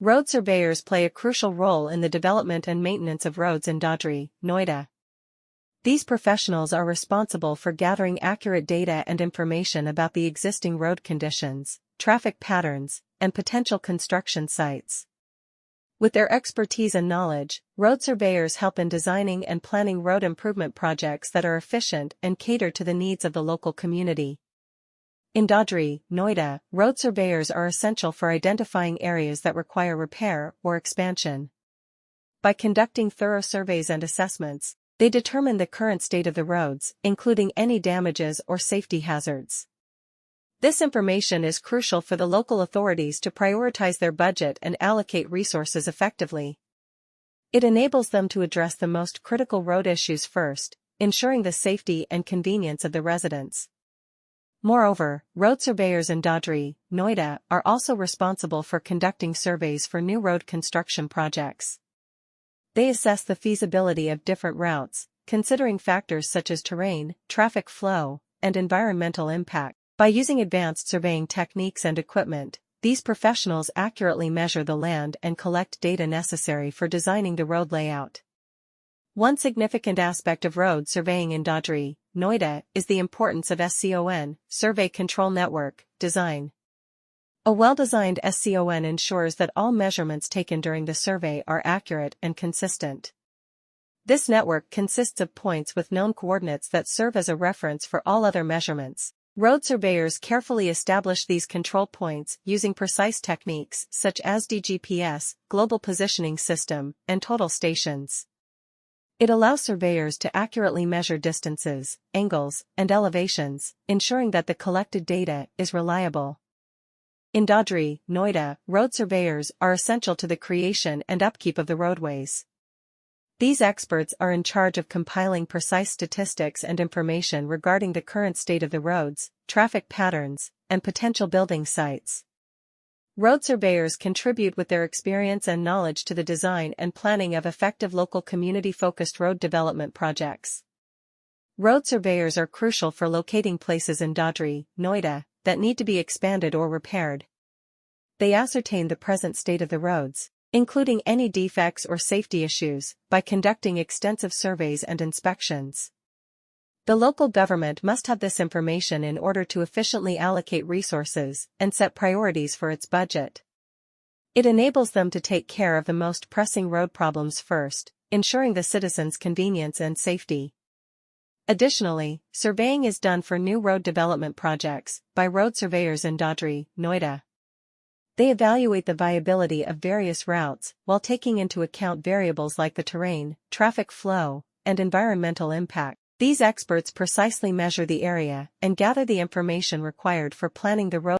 Road surveyors play a crucial role in the development and maintenance of roads in Dadri, Noida. These professionals are responsible for gathering accurate data and information about the existing road conditions, traffic patterns, and potential construction sites. With their expertise and knowledge, road surveyors help in designing and planning road improvement projects that are efficient and cater to the needs of the local community. In Dadri, Noida, road surveyors are essential for identifying areas that require repair or expansion. By conducting thorough surveys and assessments, they determine the current state of the roads, including any damages or safety hazards. This information is crucial for the local authorities to prioritize their budget and allocate resources effectively. It enables them to address the most critical road issues first, ensuring the safety and convenience of the residents. Moreover, road surveyors in Dadri, Noida, are also responsible for conducting surveys for new road construction projects. They assess the feasibility of different routes, considering factors such as terrain, traffic flow, and environmental impact. By using advanced surveying techniques and equipment, these professionals accurately measure the land and collect data necessary for designing the road layout. One significant aspect of road surveying in Dadri, Noida, is the importance of SCON, Survey Control Network, design. A well-designed SCON ensures that all measurements taken during the survey are accurate and consistent. This network consists of points with known coordinates that serve as a reference for all other measurements. Road surveyors carefully establish these control points using precise techniques such as DGPS, Global Positioning System, and total stations. It allows surveyors to accurately measure distances, angles, and elevations, ensuring that the collected data is reliable. In Dadri, Noida, road surveyors are essential to the creation and upkeep of the roadways. These experts are in charge of compiling precise statistics and information regarding the current state of the roads, traffic patterns, and potential building sites. Road surveyors contribute with their experience and knowledge to the design and planning of effective local community-focused road development projects. Road surveyors are crucial for locating places in Dadri, Noida, that need to be expanded or repaired. They ascertain the present state of the roads, including any defects or safety issues, by conducting extensive surveys and inspections. The local government must have this information in order to efficiently allocate resources and set priorities for its budget. It enables them to take care of the most pressing road problems first, ensuring the citizens' convenience and safety. Additionally, surveying is done for new road development projects by road surveyors in Dadri, Noida. They evaluate the viability of various routes while taking into account variables like the terrain, traffic flow, and environmental impact. These experts precisely measure the area and gather the information required for planning the road